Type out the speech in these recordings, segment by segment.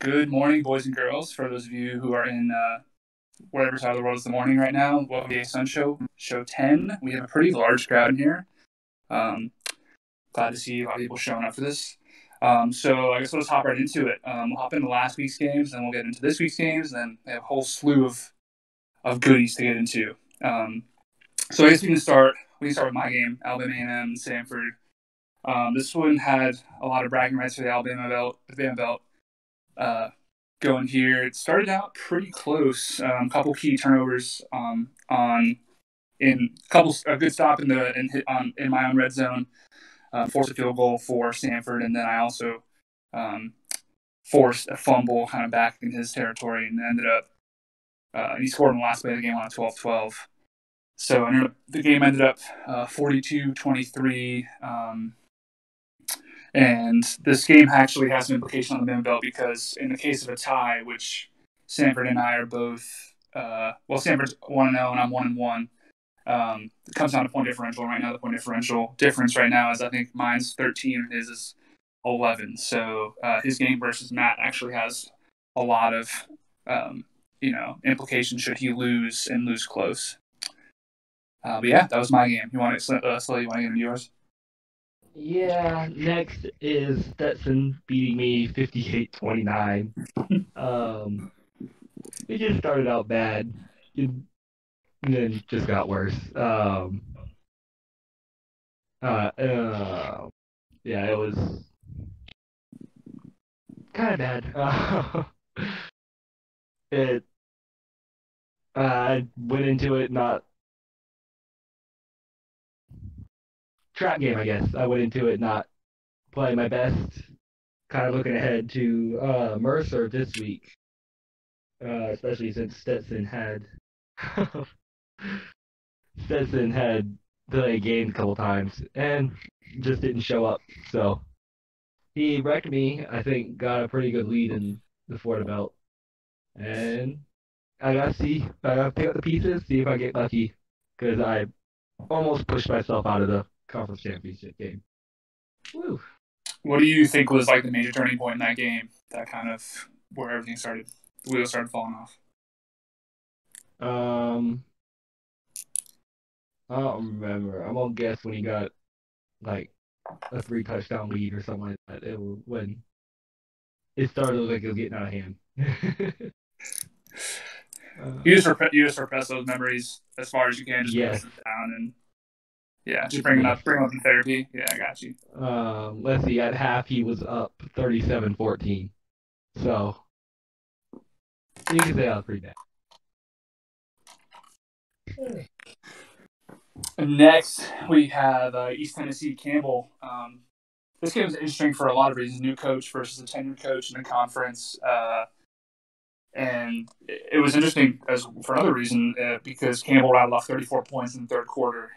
Good morning, boys and girls. For those of you who are in whatever side of the world is the morning right now, welcome to the Sun Show, Show 10. We have a pretty large crowd in here. Um, Glad to see a lot of people showing up for this. So I guess let's hop right into it. We'll hop into last week's games, then we'll get into this week's games, and then we have a whole slew of goodies to get into. So I guess we can start with my game, Alabama A&M and Stanford. This one had a lot of bragging rights for the Alabama belt. Going here. It started out pretty close. A couple key turnovers on in a good stop in my own red zone. Forced a field goal for Stanford, and then I also forced a fumble kind of back in his territory, and ended up he scored in the last play of the game on a 12-12. So the game ended up 42-23. And this game actually has some implication on the Bama belt because in the case of a tie, which Stanford and I are both, Stanford's 1-0 and I'm 1-1. It comes down to point differential right now. The point differential difference right now is I think mine's 13 and his is 11. So his game versus Matt actually has a lot of implications should he lose and lose close. But yeah, that was my game. You want to Slay? You want to get into yours? Yeah, next is Stetson beating me 58-29. It just started out bad, and then just got worse. Uh, uh, yeah, it was kind of bad. It I went into it not trap game, I guess. I went into it not playing my best, kind of looking ahead to Mercer this week, especially since Stetson had delayed games a couple times and just didn't show up. So he wrecked me. I think got a pretty good lead in the Florida Belt, and I gotta pick up the pieces, see if I get lucky, because I almost pushed myself out of the conference championship game. Woo. What do you think was like the major turning point in that game? That kind of where everything started, the wheels started falling off. Um, I don't remember. I'm gonna guess when he got like a 3 touchdown lead or something like that. It was when it started to look like it was getting out of hand. uh, You just repress those memories as far as you can, just yes, pass them down, and yeah, just yes. bring them up in therapy. Yeah, I got you. Let's see. At half, he was up 37-14. So you can say that was pretty bad. Next, we have East Tennessee Campbell. This game is interesting for a lot of reasons. New coach versus a tenured coach in the conference. And it was interesting as for another reason because Campbell rattled off 34 points in the third quarter.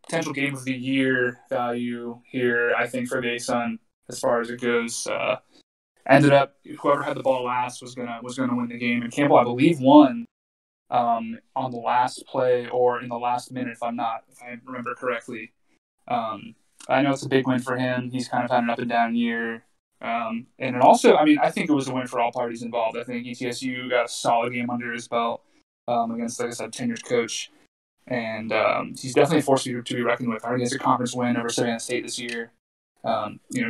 Potential game of the year value here, I think, for the ASUN as far as it goes. Ended up whoever had the ball last was gonna win the game, and Campbell, I believe, won on the last play or in the last minute, if I remember correctly. I know it's a big win for him. He's kind of had an up and down year. And it also, I mean, I think it was a win for all parties involved. I think ETSU got a solid game under his belt against, like I said, tenured coach. And he's definitely a force to be reckoned with. I think it's a conference win over Savannah State this year.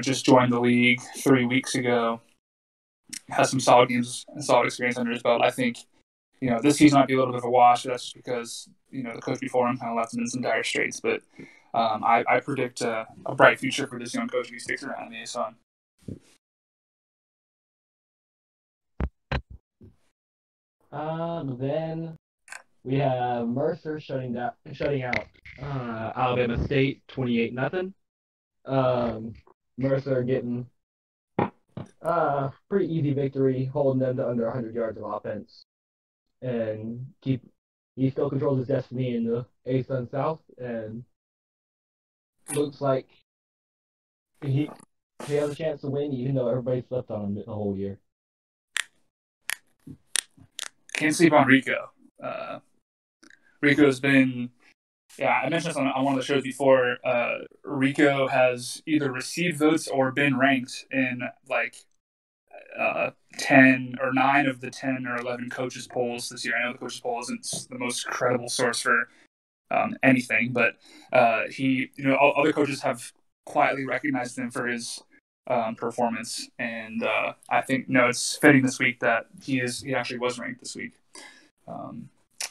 Just joined the league 3 weeks ago. Has some solid games and solid experience under his belt. I think, this season might be a little bit of a wash. That's just because, the coach before him kind of left him in some dire straits. But I predict a bright future for this young coach if he sticks around in the ASUN. Then we have Mercer shutting out Alabama State 28-0. Mercer getting pretty easy victory, holding them to under 100 yards of offense, and he still controls his destiny in the ASUN South, and looks like he has a chance to win, even though everybody slept on him the whole year. Can't sleep on Rico. Rico's been, yeah, I mentioned this on one of the shows before. Rico has either received votes or been ranked in like 10 or 9 of the 10 or 11 coaches polls this year. I know the coaches poll isn't the most credible source for anything, but other coaches have quietly recognized him for his performance, and I think it's fitting this week that he actually was ranked this week.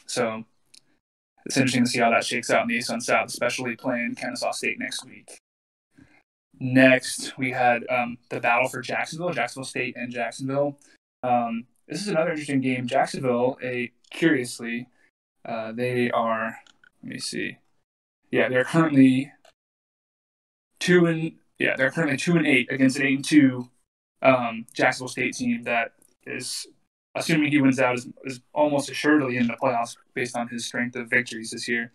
So it's interesting to see how that shakes out in the ASUN South, especially playing Kennesaw State next week. Next, we had the battle for Jacksonville State and Jacksonville. This is another interesting game. Jacksonville, curiously, they are. Let me see. Yeah, they're currently 2-8 against an 8-2 Jacksonville State team that is, assuming he wins out, is almost assuredly in the playoffs based on his strength of victories this year.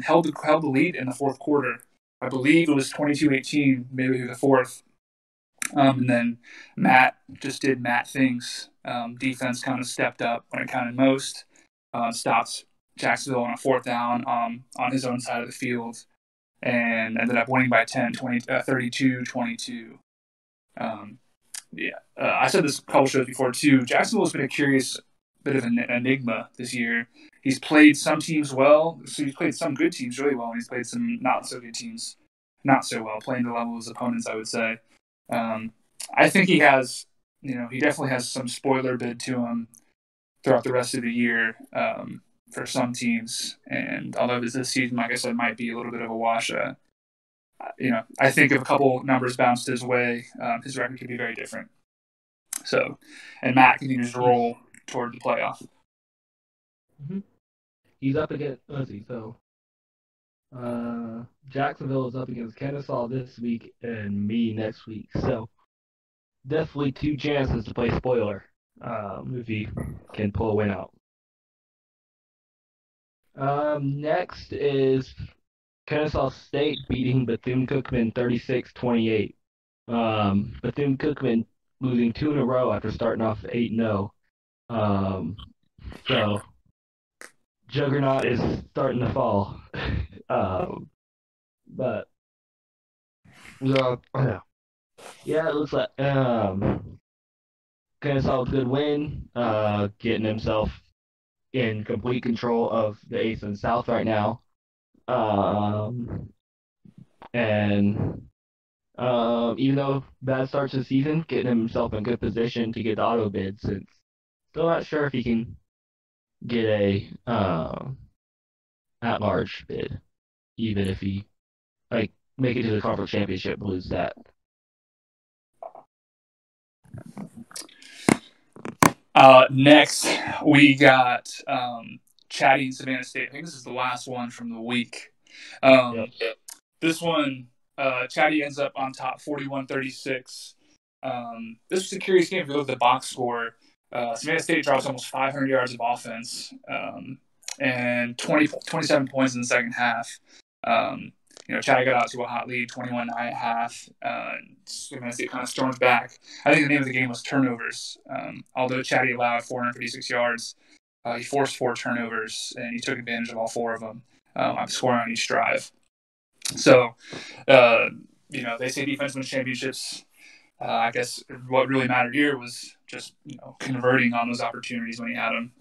Held the lead in the fourth quarter. I believe it was 22-18, maybe through the fourth. And then Matt just did Matt things. Defense kind of stepped up when it counted most. Stopped Jacksonville on a fourth down on his own side of the field, and ended up winning by 10, 32-22. I said this a couple shows before too. Jacksonville's been a curious bit of an enigma this year. He's played some teams well, so he's played some good teams really well, and he's played some not so good teams not so well, playing the level of his opponents, I would say. I think he has, he definitely has some spoiler bid to him throughout the rest of the year for some teams. And although this season, like I said, might be a little bit of a wash, I think if a couple numbers bounced his way, his record could be very different. So, and Matt continues to roll toward the playoff. Mm-hmm. He's up against, Jacksonville is up against Kennesaw this week and me next week. So, definitely 2 chances to play spoiler if he can pull a win out. Next is Kennesaw State beating Bethune-Cookman 36-28. Bethune-Cookman losing 2 in a row after starting off 8-0. So Juggernaut is starting to fall. But yeah, it looks like Kennesaw with a good win, getting himself in complete control of the ASUN South right now. And even though bad start to the season, getting himself in good position to get the auto bid, since still not sure if he can get a at-large bid, even if he make it to the conference championship, lose that. Next, we got Chatty and Savannah State. I think this is the last one from the week. This one, Chatty ends up on top 41-36. This was a curious game if you look at the box score. Savannah State drops almost 500 yards of offense and 27 points in the second half. Chatty got out to a hot lead, 21-9 at half. Savannah State kind of stormed back. I think the name of the game was turnovers. Although Chatty allowed 456 yards, he forced 4 turnovers, and he took advantage of all 4 of them, scoring on each drive. So, they say defense wins championships. I guess what really mattered here was just, converting on those opportunities when he had them.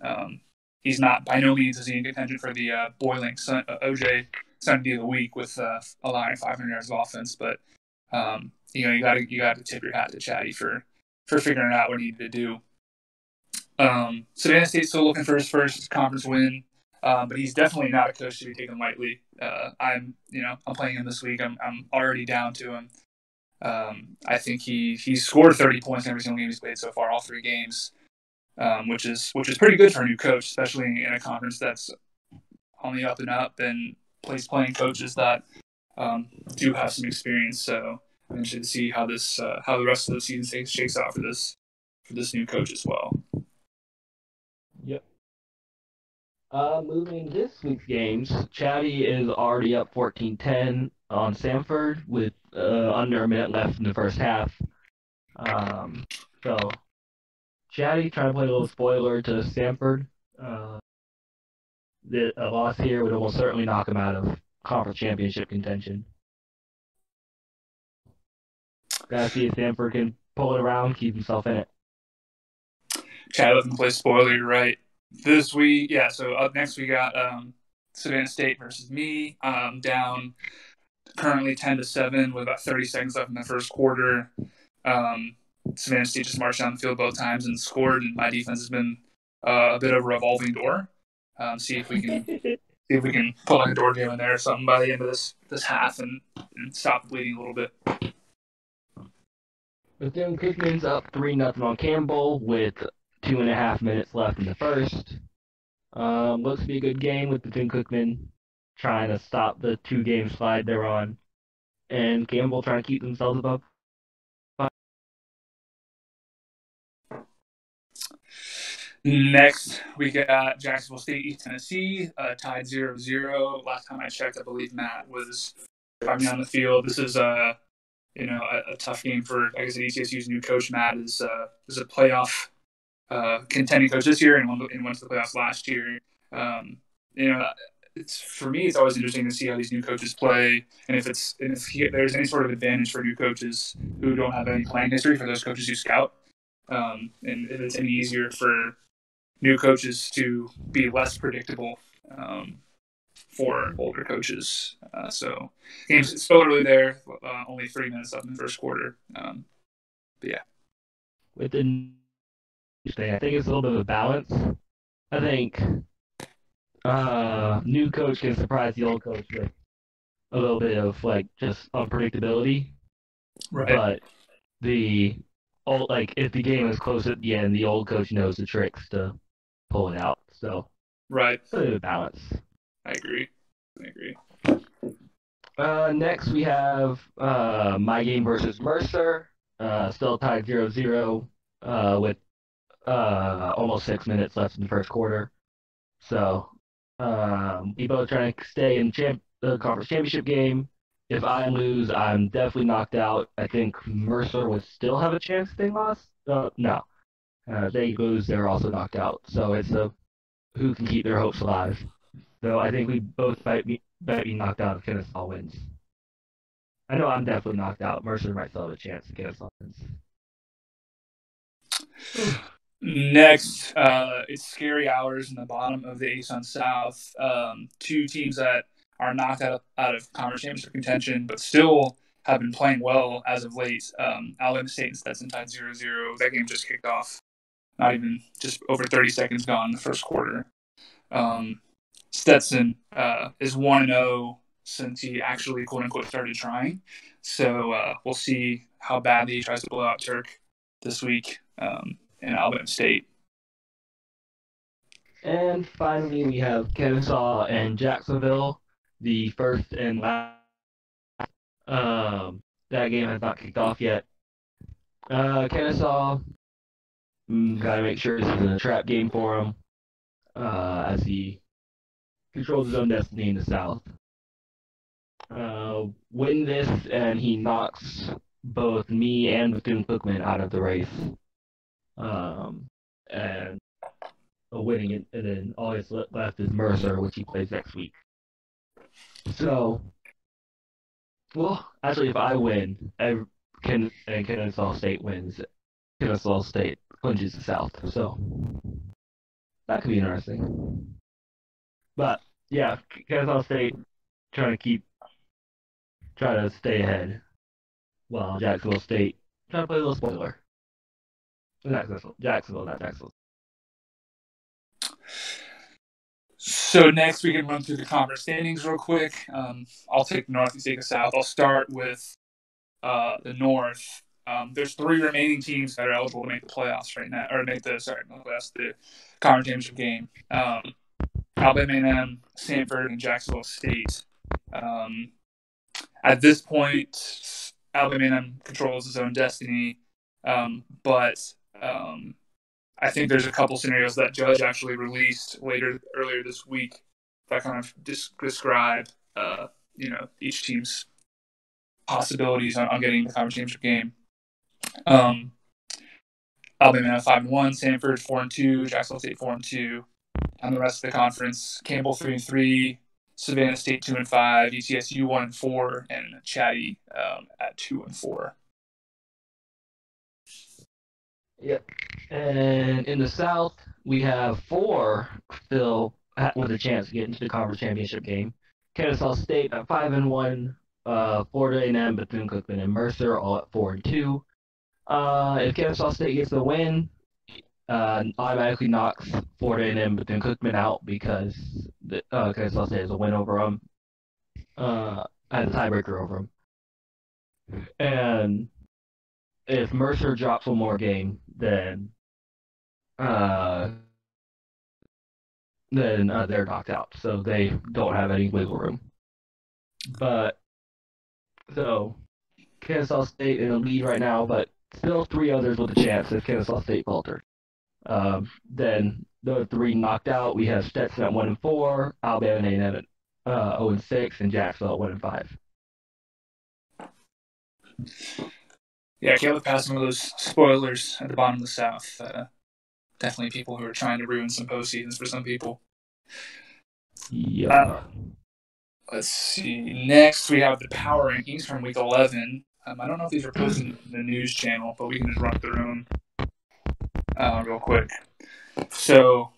He's not, by no means is he in contention for the Boiling OJ Sunday of the week with allowing 500 yards of offense, but you got to tip your hat to Chatty for figuring out what he needed to do. Savannah State's still looking for his first conference win, but he's definitely not a coach to be taken lightly. I'm playing him this week. I'm already down to him. I think he's scored 30 points in every single game he's played so far, all 3 games, which is pretty good for a new coach, especially in a conference that's on the up and up and playing coaches that do have some experience. So I'm interested to see how the rest of the season shakes out for this new coach as well. Yep. Moving this week's games, Chatty is already up 14-10 on Samford with under a minute left in the first half. So Chatty trying to play a little spoiler to Samford. A loss here would almost certainly knock him out of conference championship contention. Gotta see if Samford can pull it around, keep himself in it. Chad let them play spoiler. You're right. This week, yeah. So up next we got Savannah State versus me. Down currently 10-7 with about 30 seconds left in the first quarter. Savannah State just marched down the field both times and scored, and my defense has been a bit of a revolving door. See if we can put like a door jam in there or something by the end of this half and stop bleeding a little bit. Bethune-Cookman's up 3-0 on Campbell with 2.5 minutes left in the first. Looks to be a good game with Bethune-Cookman trying to stop the 2-game slide they're on, and Campbell trying to keep themselves above. Next, we got Jacksonville State, East Tennessee, tied 0-0. Last time I checked, I believe Matt was driving on the field. This is a tough game for, I guess, ETSU's new coach. Matt is a playoff contending coach this year and went to the playoffs last year. It's for me, it's always interesting to see how these new coaches play, and if there's any sort of advantage for new coaches who don't have any playing history for those coaches who scout, and if it's any easier for new coaches to be less predictable for older coaches. So game's still early there, only 3 minutes left in the first quarter. But yeah. Within, I think it's a little bit of a balance. I think new coach can surprise the old coach with a little bit of like just unpredictability. Right. But if the game is close at the end, the old coach knows the tricks to pull it out. So right, a bit of balance. I agree. Next we have my game versus Mercer. Still tied 0-0 with almost 6 minutes left in the first quarter. So we both trying to stay in the conference championship game. If I lose, I'm definitely knocked out. I think Mercer would still have a chance if they lost. No. They lose, they're also knocked out. So it's who can keep their hopes alive. So I think we both might be knocked out if Kennesaw wins. I know I'm definitely knocked out. Mercer might still have a chance if Kennesaw wins. Next, it's scary hours in the bottom of the ASUN South. Two teams that are knocked out of conference championship contention, but still have been playing well as of late. Alabama State and Stetson tied 0-0. That game just kicked off. Not even just over 30 seconds gone in the first quarter. Stetson is 1-0 since he actually, quote-unquote, started trying. So we'll see how badly he tries to blow out Turk this week in Alabama State. And finally, we have Kennesaw and Jacksonville, the first and last. That game has not kicked off yet. Kennesaw, gotta make sure this isn't a trap game for him, as he controls his own destiny in the South. Win this, and he knocks both me and Bethune-Cookman out of the race. And winning it, and then all that's left is Mercer, which he plays next week. So, well, actually, if I win, and Kennesaw State wins, Kennesaw State clinches the South. So that could be interesting. But yeah, Kennesaw State trying to stay ahead, while Jacksonville State trying to play a little spoiler. Jacksonville, not Jacksonville. So next we can run through the conference standings real quick. I'll take the North, you take the South. I'll start with the North. There's 3 remaining teams that are eligible to make the playoffs right now, or make the conference championship game. Alabama A&M, Stanford, and Jacksonville State. At this point, Alabama A&M controls its own destiny, but I think there's a couple scenarios that Judge actually released earlier this week that kind of describe each team's possibilities on getting the conference championship game. Alabama 5-1, Stanford 4-2, Jacksonville State 4-2. On the rest of the conference, Campbell 3-3, Savannah State 2-5, ETSU 1-4, and Chatty at 2-4. Yep. And in the South, we have 4 still with a chance to get into the conference championship game. Kennesaw State at 5-1, Florida A&M, Bethune-Cookman, and Mercer all at 4-2. If Kennesaw State gets the win, automatically knocks Florida A&M, Bethune-Cookman out because Kennesaw State has a win over them, has a tiebreaker over them. And if Mercer drops one more game, then they're knocked out, so they don't have any wiggle room. But so Kennesaw State in the lead right now, but still 3 others with a chance if Kennesaw State faltered. Then the 3 knocked out. We have Stetson at 1-4, Alabama and A&M at 0-6, and Jacksonville at 1-5. Yeah, Caleb passed some of those spoilers at the bottom of the South. Definitely people who are trying to ruin some postseasons for some people. Yeah. Let's see. Next, we have the power rankings from Week 11. I don't know if these are posted in the news channel, but we can just run through them real quick. So,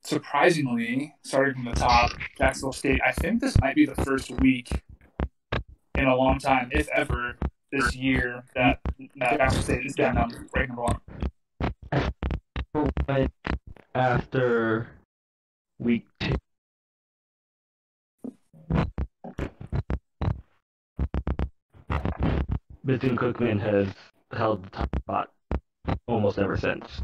surprisingly, starting from the top, Jacksonville State, I think this might be the first week in a long time, if ever, this year that Jacksonville State is down rank number 1. After week 2. Bethune-Cookman has held the top spot almost ever since.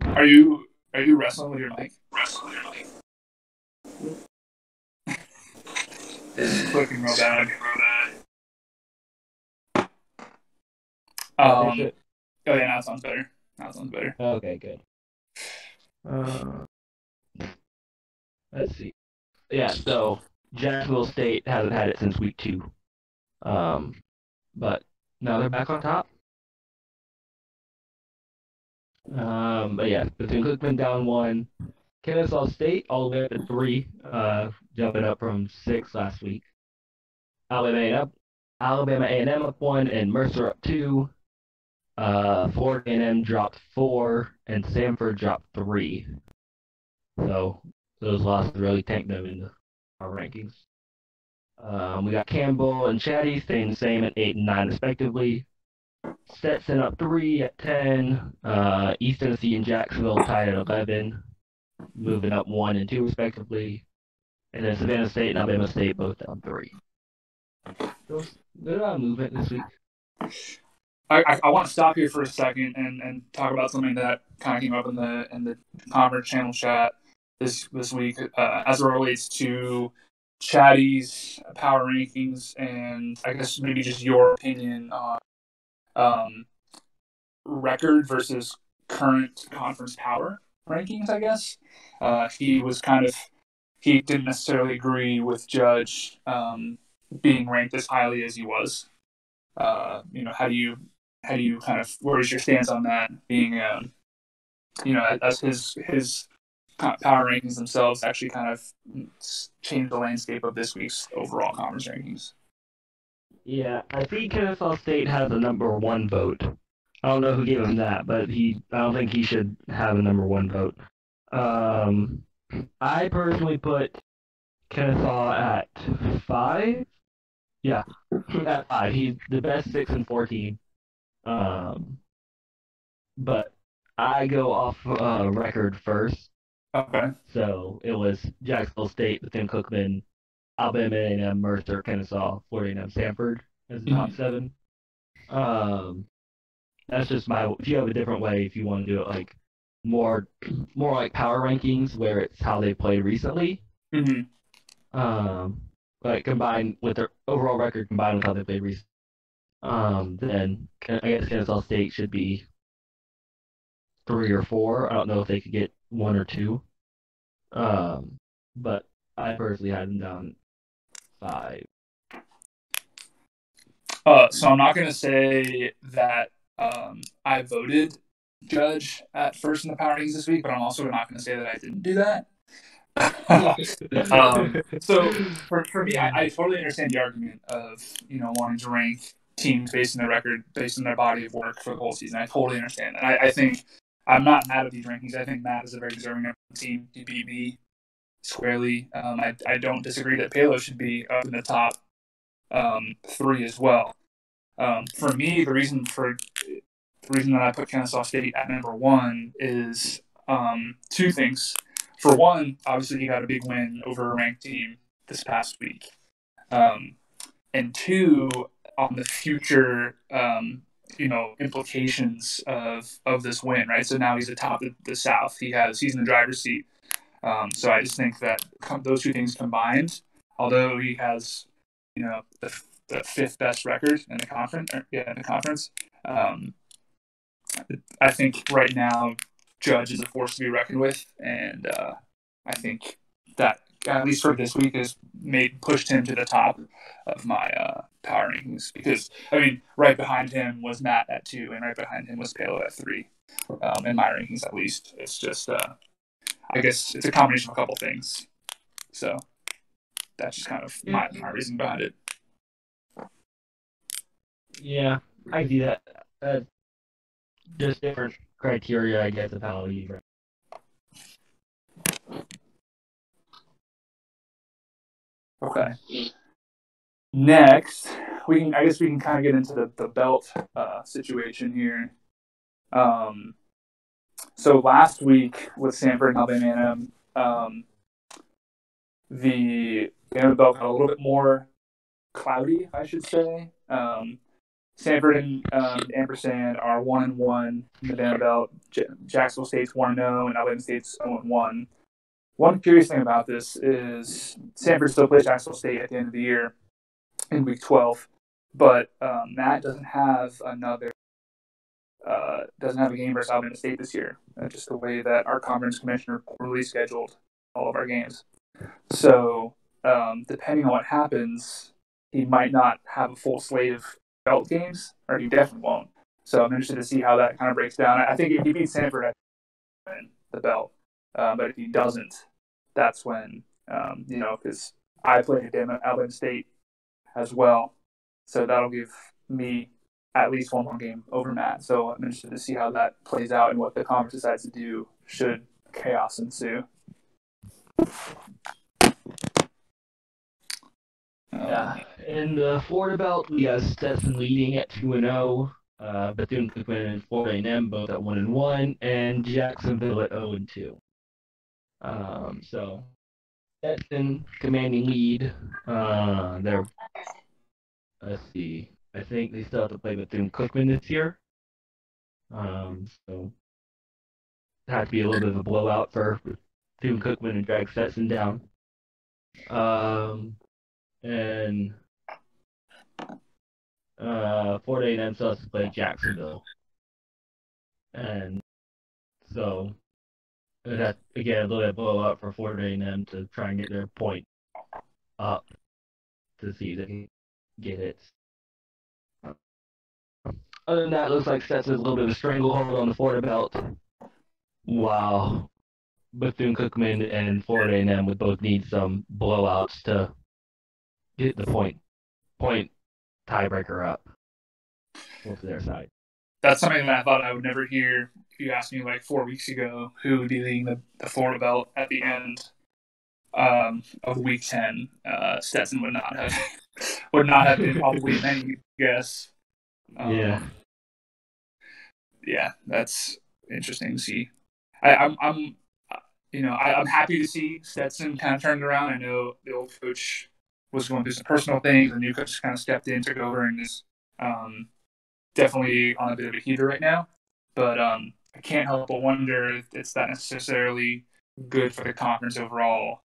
Are you wrestling with your mic? This is clicking real bad. Oh yeah, now it sounds better. Okay, good. Let's see. Yeah, so Jacksonville State hasn't had it since week 2. But now they're back on top. But yeah, Bethune-Cookman down 1. Kennesaw State all the way up to 3, jumping up from 6 last week. Alabama A&M up 1, and Mercer up 2. Florida A&M dropped 4, and Samford dropped 3. So those losses really tanked them in our rankings. We got Campbell and Chatty staying the same at 8 and 9 respectively. Stetson up 3 at 10. East Tennessee and Jacksonville tied at 11, moving up 1 and 2 respectively. And then Savannah State and Alabama State both down 3. So good movement this week. I want to stop here for a second and talk about something that kind of came up in the conference channel chat this week as it relates to Chatty's power rankings, and I guess maybe just your opinion on record versus current conference power rankings. I guess he didn't necessarily agree with Judge being ranked as highly as he was. How do you kind of, where is your stance on that being as his power rankings themselves actually kind of changed the landscape of this week's overall conference rankings? Yeah, I think Kennesaw State has a number 1 vote. I don't know who gave him that, but I don't think he should have a number 1 vote. I personally put Kennesaw at 5. Yeah, at 5. He's the best 6-4 team. But I go off record first. Okay. So it was Jacksonville State, Bethune-Cookman, Alabama A&M, Mercer, Kennesaw, Florida A&M, Samford as the top 7. That's just if you have a different way, if you want to do it like more like power rankings where it's how they played recently. Mm-hmm. Like combined with their overall record combined with how they played recently. Then I guess Kennesaw State should be 3 or 4. I don't know if they could get 1 or 2. But I personally had them down 5. So I'm not going to say that I voted Judge at first in the power rankings this week, but I'm also not going to say that I didn't do that. So for me, I totally understand the argument of wanting to rank teams based on their record, based on their body of work for the whole season. I totally understand that. I think I'm not mad at these rankings. I think Matt is a very deserving team. He beat me squarely. I don't disagree that Palos should be up in the top 3 as well. For me, the reason that I put Kennesaw State at number 1 is 2 things. For one, obviously he got a big win over a ranked team this past week, and 2, on the future implications of this win, right? So now he's atop the South. He's in the driver's seat. So I just think that those 2 things combined, although he has, the 5th best record in the conference, I think right now Judge is a force to be reckoned with, and I think that at least for this week has pushed him to the top of my power rankings, because right behind him was Matt at 2, and right behind him was Palo at 3. In my rankings, at least, it's just I guess it's a combination of a couple things. So that's just kind of my reason behind it. Yeah, I see that. Just different criteria, I guess, of how you rank. Okay. Next, I guess we can kind of get into the belt situation here. So last week with Sanford and Alabama A&M, the Bantam belt got a little bit more cloudy, I should say. Sanford and Ampersand are 1-1 in the Bantam belt. Jacksonville State's 1-0, and Alabama State's 0-1. One curious thing about this is Sanford still plays Jacksonville State at the end of the year in Week 12, but Matt doesn't have a game versus Alabama State this year. Just the way that our conference commissioner release scheduled all of our games. So depending on what happens, he might not have a full slate of belt games, or he definitely won't. So I'm interested to see how that kind of breaks down. I think if he beats Sanford, I win the belt. But if he doesn't, that's when, because I played Alabama State as well. So that'll give me at least one more game over Matt. So I'm interested to see how that plays out and what the conference decides to do should chaos ensue. Yeah, in the Florida belt, we have Stetson leading at 2-0, Bethune-Cookman and Florida A&M both at 1-1, and Jacksonville at 0-2. So Stetson commanding lead. Let's see. I think they still have to play Bethune-Cookman this year. So it had to be a little bit of a blowout for Bethune-Cookman and drag Stetson down. And Florida A&M still has to play Jacksonville. And so it had, again, a little bit of blowout for Florida A&M to try and get their point up to see if they can get it. Other than that, it looks like Stetson's a little bit of a stranglehold on the Florida belt. Wow. Bethune-Cookman and Florida A&M would both need some blowouts to get the point tiebreaker up to their side. That's something that I thought I would never hear if you asked me like 4 weeks ago who would be leading the Florida belt at the end of Week 10. Stetson would not have been probably in any guess. Yeah, that's interesting to see. I'm happy to see Stetson kind of turned around. I know the old coach was going through some personal things. The new coach kind of stepped in, took over, and is definitely on a bit of a heater right now. But I can't help but wonder if it's not necessarily good for the conference overall.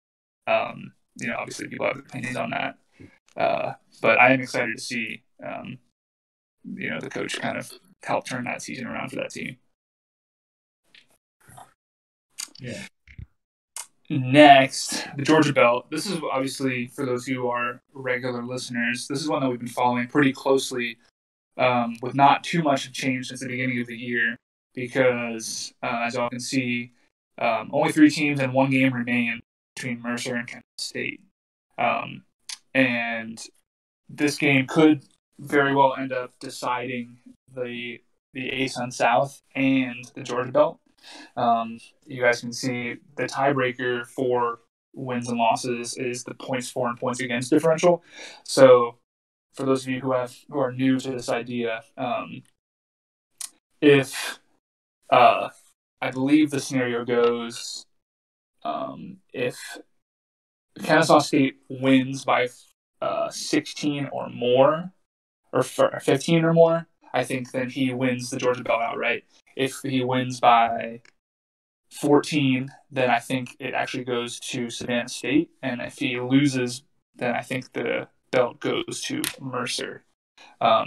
Obviously people have opinions on that. But I am excited to see, the coach kind of help turn that season around for that team. Yeah. Next, the Georgia Belt. This is obviously, for those who are regular listeners, this is one that we've been following pretty closely, with not too much change since the beginning of the year, because as y'all can see, only 3 teams and 1 game remain between Mercer and Kent State. And this game could very well end up deciding the ASUN South and the Georgia Belt. You guys can see the tiebreaker for wins and losses is the points for and points against differential. So for those of you who are new to this idea, if I believe the scenario goes, if Kennesaw State wins by 16 or more, or 15 or more, I think then he wins the Georgia Belt outright. If he wins by 14, then I think it actually goes to Savannah State. And if he loses, then I think the belt goes to Mercer.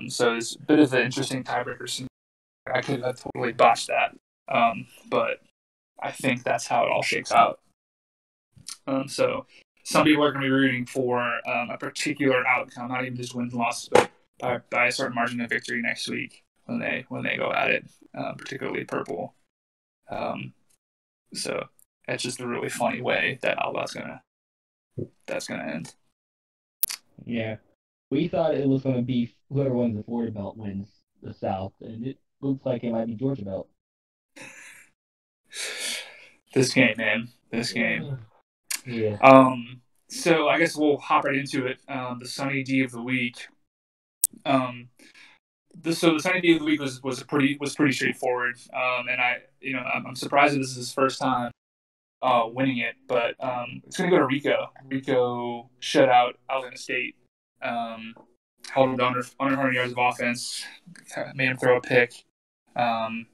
So it's a bit of an interesting tiebreaker. I could have totally botched that. But I think that's how it all shakes out. So some people are going to be rooting for a particular outcome, not even just wins and losses, but by a certain margin of victory next week when they go at it, particularly purple. So it's just a really funny way that all that's gonna end. Yeah, we thought it was gonna be whoever wins the Florida Belt wins the South, and it looks like it might be Georgia Belt. This game, man. This game. Yeah. So I guess we'll hop right into it. The Sunny D of the week. The Sunny D of the week was pretty straightforward. And I'm surprised that this is his first time winning it, but it's gonna go to Rico. Rico shut out Atlanta State. Held him to under 100 yards of offense. Made him throw a pick. And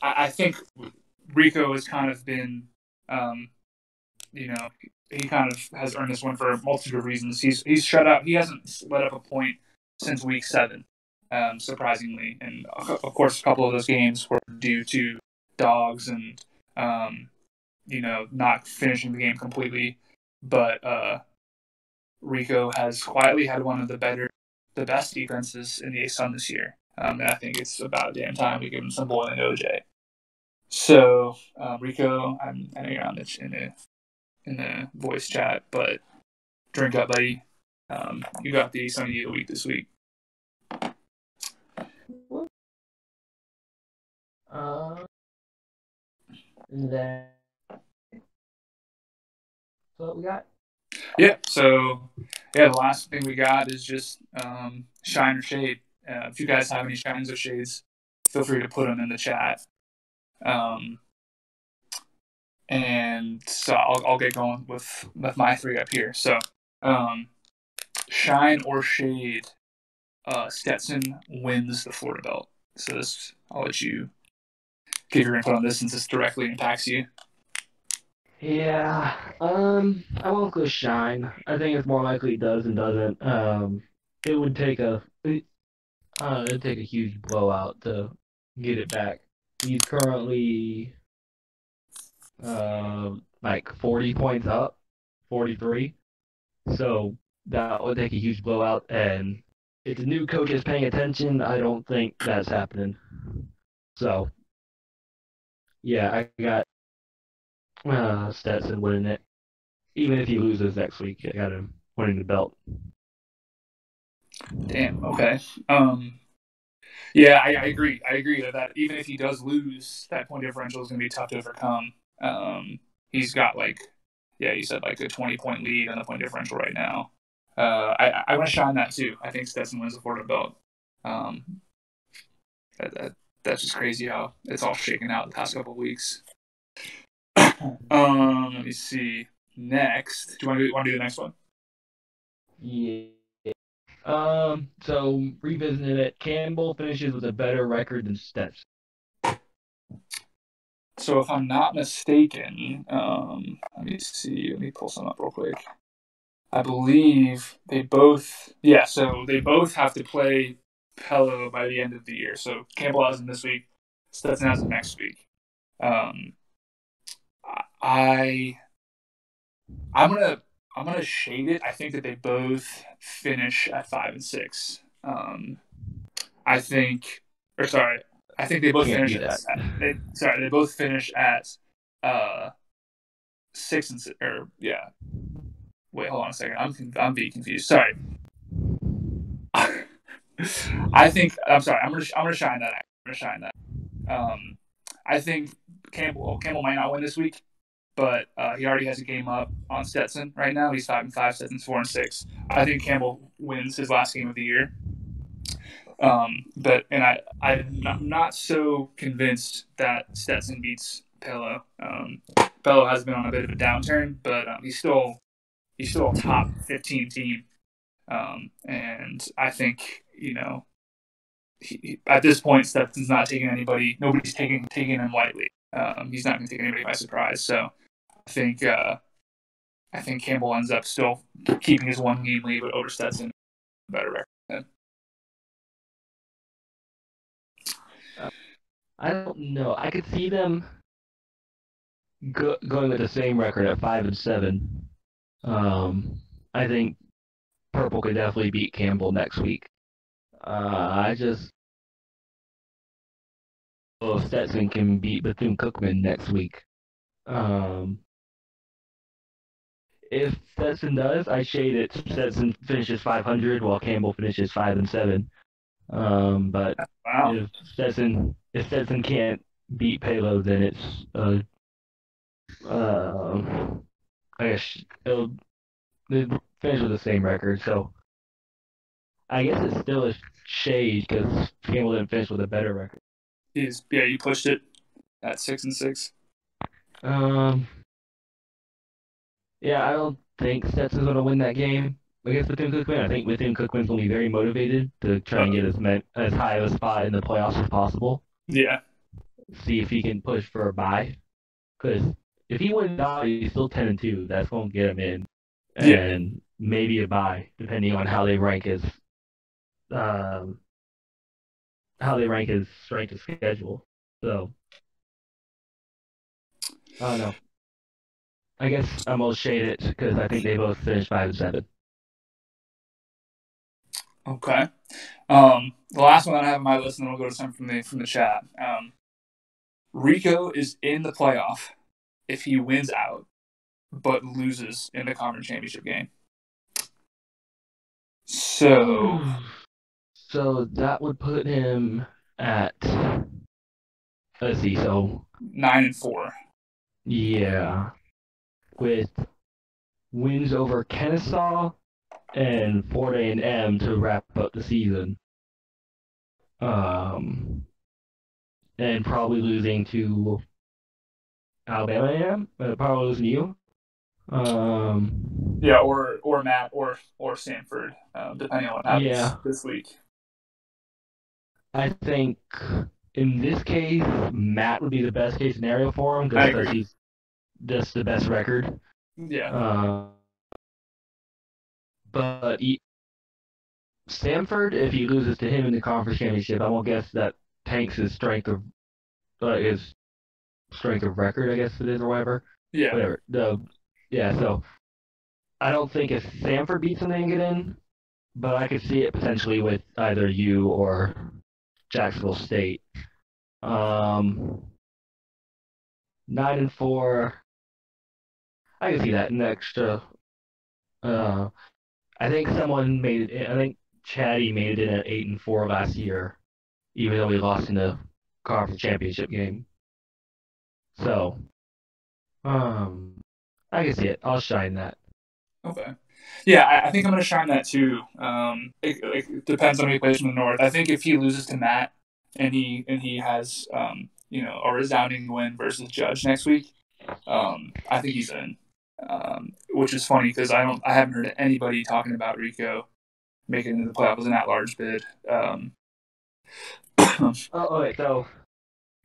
I think Rico has kind of been, he kind of has earned this one for a multitude of reasons. He's shut out. He hasn't let up a point since week 7, surprisingly. And of course, a couple of those games were due to dogs and not finishing the game completely. But Rico has quietly had one of the best defenses in the ASUN this year. And I think it's about damn time we give him some boiling OJ. So Rico, I know you're on in the voice chat, but drink up, buddy. You got the Sunny of the week this week. Is that what we got? Yeah. So the last thing we got is just shine or shade. If you guys have any shines or shades, feel free to put them in the chat. And so I'll get going with my 3 up here. So, shine or shade, Stetson wins the Florida Belt. So I'll let you give your input on this since this directly impacts you. Yeah, I won't go shine. I think it's more likely it does and doesn't. It would take it'd take a huge blowout to get it back. He's currently like 40 points up, 43. So that would take a huge blowout, and if the new coach is paying attention, I don't think that's happening. So yeah, I got Stetson winning it. Even if he loses next week, I got him winning the belt. Damn. Okay. Yeah, I agree. I agree that even if he does lose, that point differential is going to be tough to overcome. He's got you said a 20-point lead on the point differential right now. I want to shine that too. I think Stetson wins the Florida belt. That's just crazy how it's all shaken out the past couple of weeks. Let me see. Next, do you want to do the next one? Yeah. So revisiting it, Campbell finishes with a better record than Stetson. So if I'm not mistaken, let me see. Let me pull some up real quick. I believe they both, so they both have to play Pello by the end of the year. So Campbell has him this week, Stetson has him next week. I'm gonna shade it. I think that they both finish at 5 and 6. I think they both finish they both finish at 6 and 6. Or yeah. Wait, hold on a second. I'm being confused. Sorry. I think I'm sorry. I'm gonna shine that. I'm gonna shine that. I think Campbell might not win this week, but he already has a game up on Stetson right now. He's 5-5. Stetson's 4-6. I think Campbell wins his last game of the year. But I'm not so convinced that Stetson beats Pello. Pello has been on a bit of a downturn, but he's still a top 15 team. And I think at this point, Stetson's not taking anybody. Nobody's taking him lightly. He's not going to take anybody by surprise. So I think Campbell ends up still keeping his 1-game lead, but over Stetson, better record. I don't know. I could see them going with the same record at 5-7. I think Purple could definitely beat Campbell next week. I just if Stetson can beat Bethune-Cookman next week. If Stetson does, I shade it. Stetson finishes 500 while Campbell finishes 5-7. But Wow. if Stetson can't beat Pello, then it's I guess they'll finish with the same record. So I guess it's still a shade because Campbell didn't finish with a better record. You pushed it at 6-6. Yeah, I don't think Stetson's gonna win that game against Bethune-Cookman. I think Bethune-Cookman's gonna be very motivated to try and get as high of a spot in the playoffs as possible. Yeah. See if he can push for a bye. Because if he wins out, he's still 10-2. That's gonna get him in, and maybe a bye, depending on how they rank his strength of schedule. So I don't know. I guess I'm gonna shade it because I think they both finished 5-7. Okay. The last one that I have on my list, and then we'll go to some from the chat. Rico is in the playoff if he wins out, but loses in the conference championship game. So that would put him at, let's see, so 9-4. Yeah, with wins over Kennesaw and Fort A&M to wrap up the season. And probably losing to Alabama A&M, probably losing to you. Yeah, or Matt or Stanford, depending on what happens this week. I think in this case, Matt would be the best case scenario for him because he's just the best record. Yeah. But Stanford, if he loses to him in the conference championship, I won't guess that tanks his strength of record, I guess it is, or whatever. Yeah. Whatever. So I don't think if Stanford beats him, they can get in, but I could see it potentially with either you or Jacksonville State. 9-4. I can see that an extra. I think someone made it. I think Chatty made it in at 8-4 last year, even though he lost in the conference championship game. So, I can see it. I'll shine that. Okay. Yeah, I think I'm going to shine that too. It depends on who he plays from the North. I think if he loses to Matt and he has a resounding win versus Judge next week, I think he's in. Which is funny because I haven't heard anybody talking about Rico making it into the playoffs in that large bid. Okay, so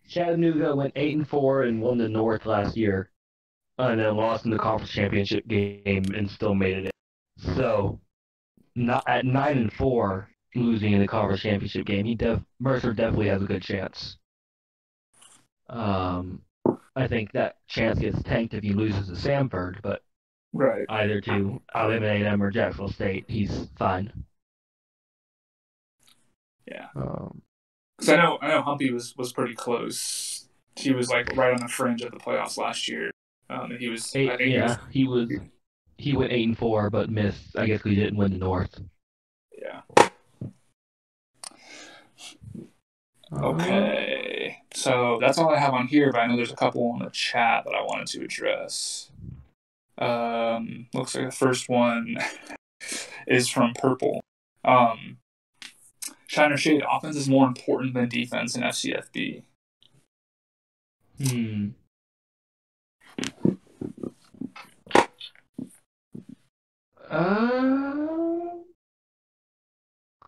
Chattanooga went 8-4 and won the North last year, and then lost in the conference championship game and still made it in. So, not at 9-4, losing in the conference championship game, Mercer definitely has a good chance. I think that chance gets tanked if he loses to Samford, but either to Alabama A&M or Jacksonville State, he's fine. Yeah. Because I know Humpy was pretty close. He was like right on the fringe of the playoffs last year. He was. He went 8-4, but missed. I guess we didn't win the North. Yeah. Okay. So that's all I have on here, but I know there's a couple in the chat that I wanted to address. Looks like the first one is from Purple. Shine or Shade, offense is more important than defense in FCFB.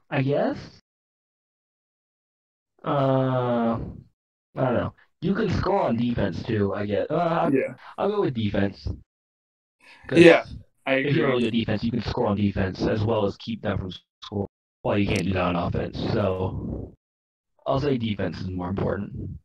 I guess. I don't know. You can score on defense too, I guess. Yeah. I'll go with defense. Yeah, Because I if you're agree. really good defense, you can score on defense as well as keep them from scoring. Well, you can't do that on offense. So I'll say defense is more important.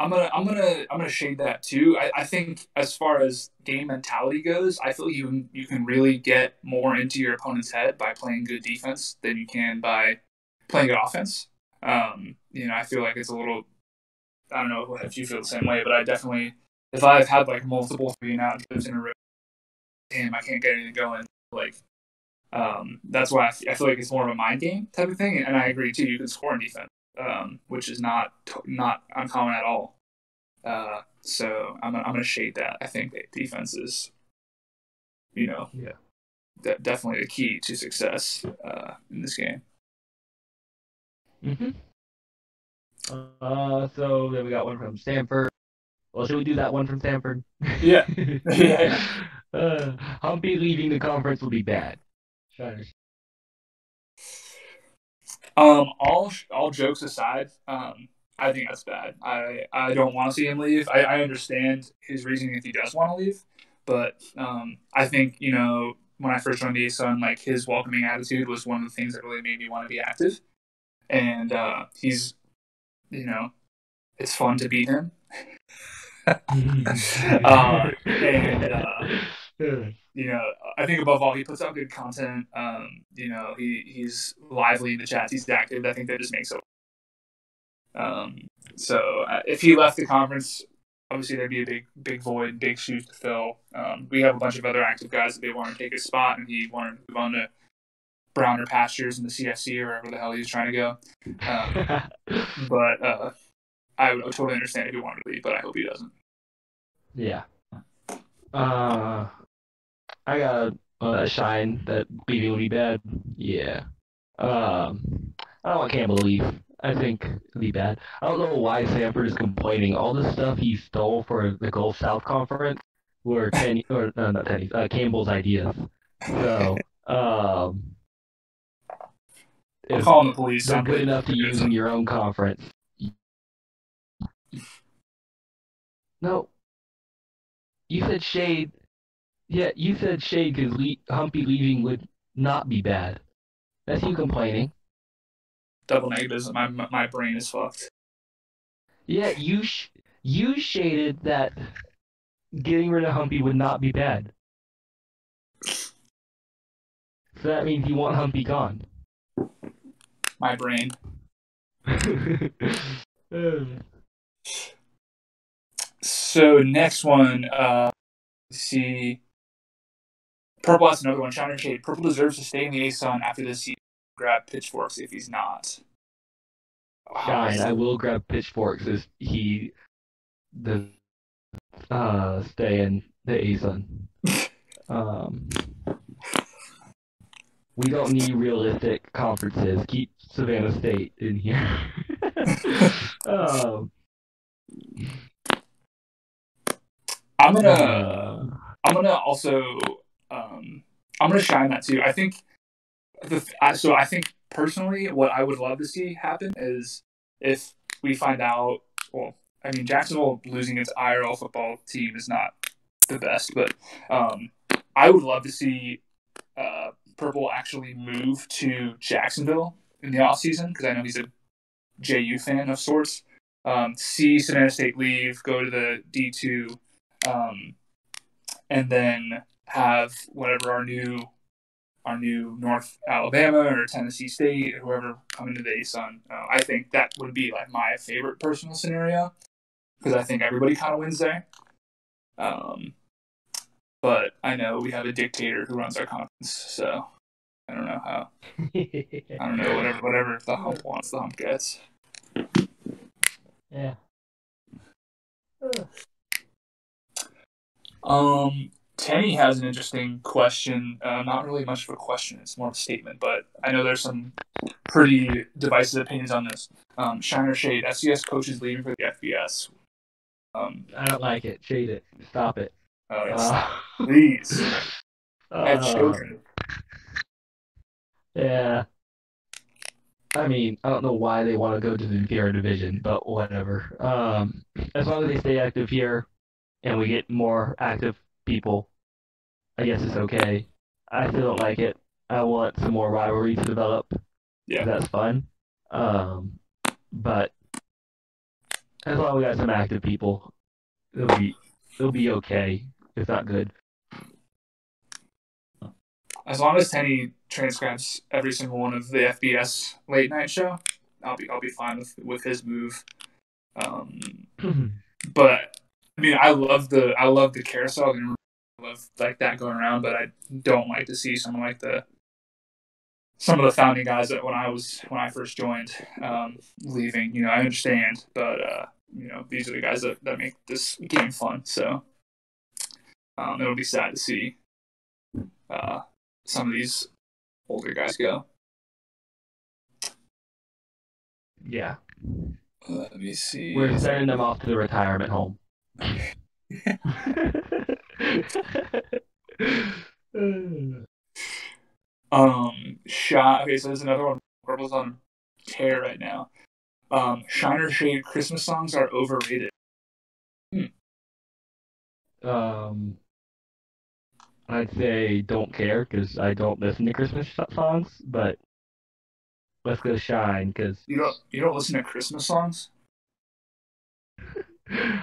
I'm gonna shade that too. I think as far as game mentality goes, I feel you can really get more into your opponent's head by playing good defense than you can by playing good offense. I feel like it's a little. I don't know if you feel the same way, but I definitely, if I've had like multiple 3-and-out drives in a row, damn, I can't get anything going. Like, that's why I feel like it's more of a mind game type of thing. And I agree too. You can score in defense, which is not uncommon at all. So I'm gonna shade that. I think that defense is, definitely the key to success in this game. So then we got one from Stanford. Well, should we do that one from Stanford? Yeah. Yeah. Humpy leaving the conference will be bad. All jokes aside, I think that's bad. I don't want to see him leave. I understand his reasoning if he does want to leave, but I think when I first joined the ASUN, like his welcoming attitude was one of the things that really made me want to be active, and he's it's fun to beat him. I think above all, he puts out good content. He's lively in the chats. He's active. I think that just makes it. So if he left the conference, obviously there'd be a big void, big shoes to fill. We have a bunch of other active guys that they want to take his spot, and he wanted to move on to browner pastures in the CFC or wherever the hell he's trying to go. But I would totally understand if he wanted to leave, but I hope he doesn't. Yeah. I got a shine that leaving would be bad. Yeah. I don't want Campbell to leave. I think it'd be bad. I don't know why Sanford is complaining. All the stuff he stole for the Gulf South Conference were Campbell's ideas. So, I'm calling the police. They're good enough to use in your own conference. No. You said shade. Yeah, you said shade because Humpy leaving would not be bad. That's you complaining. Double negatives. My brain is fucked. Yeah, you shaded that getting rid of Humpy would not be bad. So that means you want Humpy gone. My brain. So next one, see, Purple has another one. Shiner Shade. Purple deserves to stay in the ASUN after this season. Grab pitchforks if he's not. Shine, I will grab pitchforks if he does stay in the ASUN. We don't need realistic conferences. Keep Savannah State in here. I'm gonna also I'm gonna shine that too. I think I think personally, what I would love to see happen is if we find out. Well, I mean, Jacksonville losing its IRL football team is not the best, but I would love to see Purple actually move to Jacksonville in the offseason because I know he's a JU fan of sorts. See Savannah State leave, go to the D2, and then have whatever our new North Alabama or Tennessee State or whoever come into the ASUN. I think that would be like my favorite personal scenario because I think everybody kind of wins there. But I know we have a dictator who runs our conference, so I don't know how. I don't know, whatever the hump wants, the hump gets. Yeah. Tenny has an interesting question. Not really much of a question; it's more of a statement. But I know there's some pretty divisive opinions on this. Shiner Shade, FCS coaches leaving for the FBS. I don't like it. Shade it. Stop it. Yes, Uh, please. I have uh, children. yeah. I mean, I don't know why they want to go to the inferior division, but whatever. As long as they stay active here and we get more active people, I guess it's okay. I still don't like it. I want some more rivalry to develop because Yeah. that's fun. Um, but as long as we got some active people, it'll be okay. It's not good. As long as Tenny transcribes every single one of the FBS late night show, I'll be fine with his move. Um, but I mean, I love the carousel and I love like that going around, but I don't like to see someone like the some of the founding guys that when I first joined leaving. I understand, but these are the guys that make this game fun. So it'll be sad to see uh, some of these older guys go. Yeah, Let me we're see. sending them off to the retirement home. Shot. Okay, so there's another one. Purple's on tear right now. Shiner Shade Christmas songs are overrated. Hmm. um, I'd say don't care because I don't listen to Christmas songs, but let's go Shine because You don't listen to Christmas songs?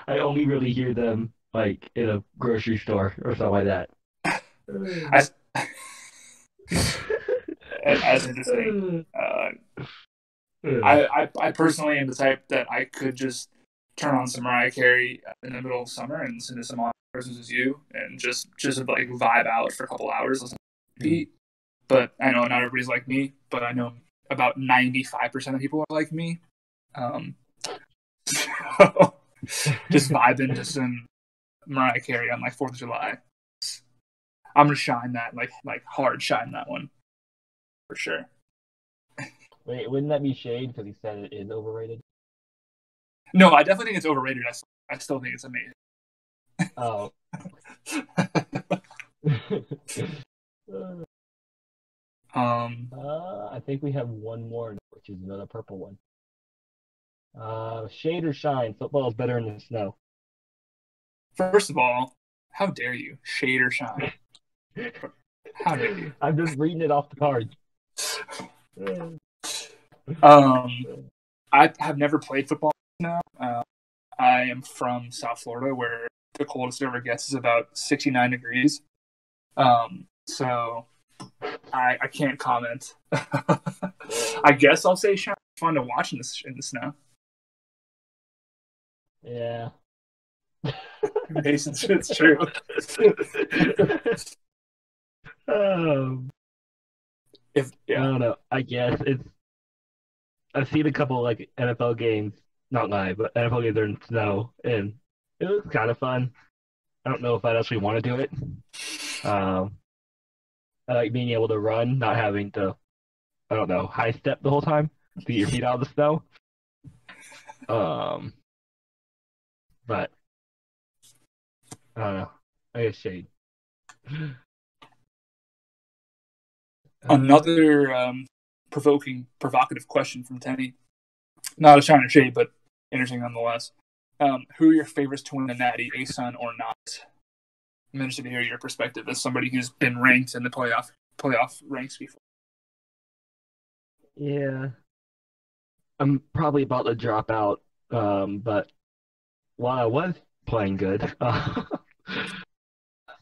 I only really hear them like in a grocery store or something like that. As as interesting. Uh, I personally am the type that I could just turn on some Mariah Carey in the middle of summer and listen to some On Christmas Is You and just like vibe out for a couple hours, listen to repeat. But I know not everybody's like me, but I know about 95% of people are like me. Um, so just vibing to some Mariah Carey on like 4th of July. I'm gonna shine that like hard shine that one for sure. Wait, wouldn't that be Shade because he said it is overrated? No, I definitely think it's overrated. I still think it's amazing. Oh. um, I think we have one more, which is another purple one. Shade or shine? Football is better in the snow. First of all, how dare you? Shade or shine? How dare you? I'm just reading it off the card. Um, I have never played football now. I am from South Florida, where the coldest it ever gets is about 69 degrees. So I can't comment. I guess I'll say shine. It's fun to watch in the snow. Yeah. It's true. If I yeah, don't know. I guess it's. I've seen a couple like NFL games, not live, but NFL games are in snow, and it was kind of fun. I don't know if I'd actually want to do it. Um, I like being able to run, not having to, I don't know, high step the whole time to get your feet out of the snow. Um, but I don't know. I guess shade. another provocative question from Tenny. Not a shine or shade, but interesting nonetheless. Who are your favorites to win the Natty, ASUN or not? I'm interested to hear your perspective as somebody who's been ranked in the playoff ranks before. Yeah, I'm probably about to drop out. But while I was playing good, so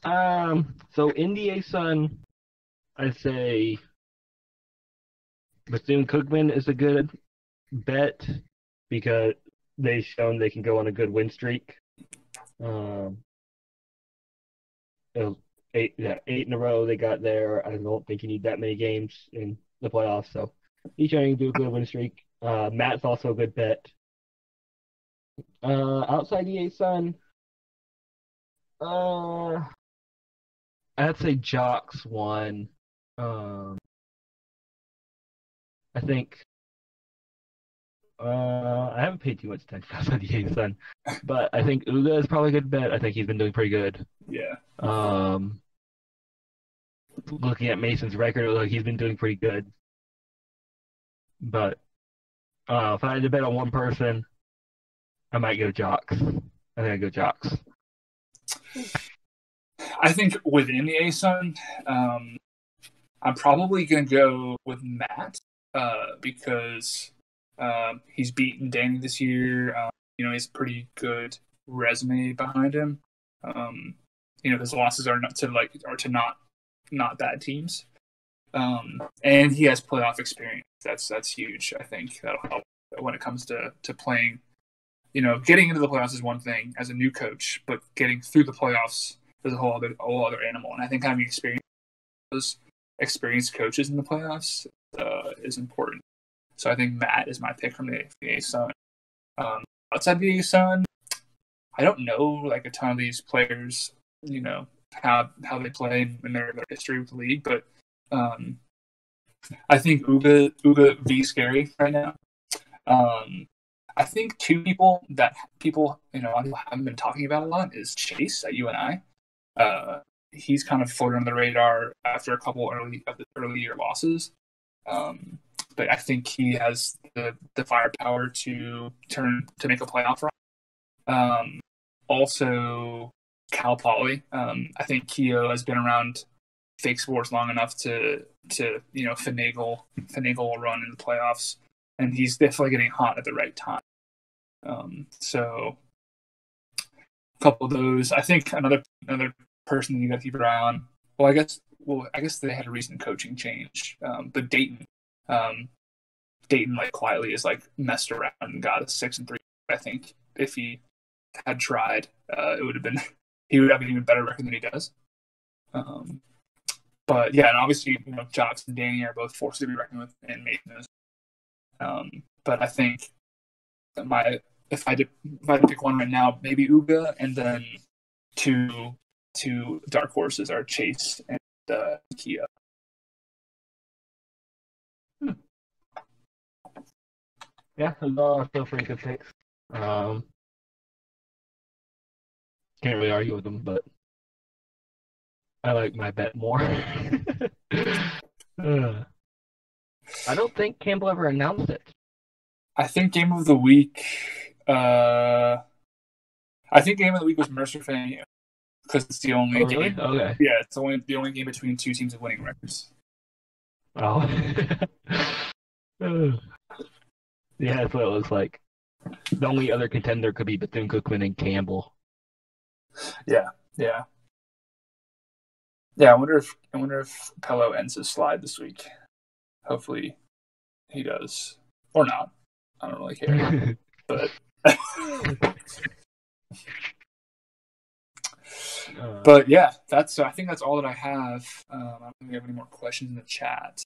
in the ASUN, I'd say Bethune Cookman is a good bet because they've shown they can go on a good win streak. Um, it was eight in a row they got there. I don't think you need that many games in the playoffs, so he's trying to do a good win streak. Matt's also a good bet. Outside EA Sun, uh, I'd say Jocks won. Um, I think I haven't paid too much attention to outside EA Sun, but I think Uga is probably a good bet. I think he's been doing pretty good. Yeah. Um, Looking at Mason's record, look, he's been doing pretty good. But if I had to bet on one person, I might go Jocks. I think I go Jocks. I think within the ASUN, I'm probably going to go with Matt because he's beaten Danny this year. He has a pretty good resume behind him. His losses are not to not bad teams, and he has playoff experience. That's huge. I think that'll help when it comes to playing. Getting into the playoffs is one thing as a new coach, but getting through the playoffs is a whole other animal. And I think having experienced coaches in the playoffs is important. So I think Matt is my pick from the ASUN. Outside the ASUN, I don't know like a ton of these players, how they play in their history with the league, but I think Uga V scary right now. I think two people that people haven't been talking about a lot is Chase at UNI. He's kind of floated under the radar after a couple early year losses, but I think he has the firepower to make a playoff run. Also, Cal Poly. I think Keogh has been around fake sports long enough to finagle a run in the playoffs, and he's definitely getting hot at the right time. So a couple of those. I think another person you got to keep your eye on. Well, I guess they had a recent coaching change, but Dayton like quietly is like messed around and got a 6-3. I think if he had tried, it would have been he would have an even better record than he does. But yeah, and obviously Jocks and Danny are both forced to be reckoned with in Mason. But I think if I had to pick one right now, maybe Uga, and then two dark horses are Chase and Keogh. Yeah, those are still pretty good picks. Can't really argue with them, but I like my bet more. I don't think Campbell ever announced it. I think game of the week. I think game of the week was Mercer FAMU because it's the only really? game. Okay. Yeah, it's the only game between two teams with winning records. Oh. Yeah, that's what it looks like. The only other contender could be Bethune-Cookman and Campbell. Yeah. I wonder if Pello ends his slide this week. Hopefully, he does or not. I don't really care, but. But yeah, I think that's all that I have. I don't think we have any more questions in the chat.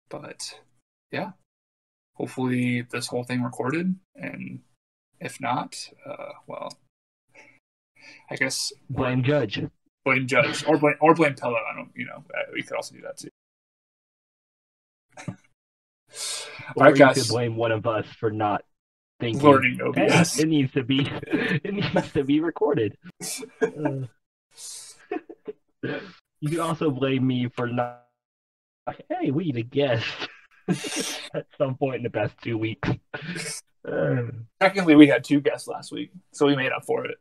But yeah, hopefully this whole thing recorded, and if not, well, I guess blame Judge or blame Pello. I don't, we could also do that too. All right, guys. You could blame one of us for not thinking. Learning OBS. Hey, it needs to be recorded. You can also blame me for not. Hey, we need a guest at some point in the past 2 weeks. Technically, we had 2 guests last week, so we made up for it.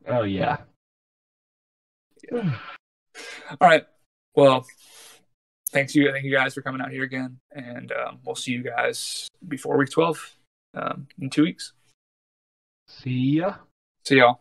Oh yeah. All right. Well, thank you guys for coming out here again, and we'll see you guys before week 12 in 2 weeks. See ya. See y'all.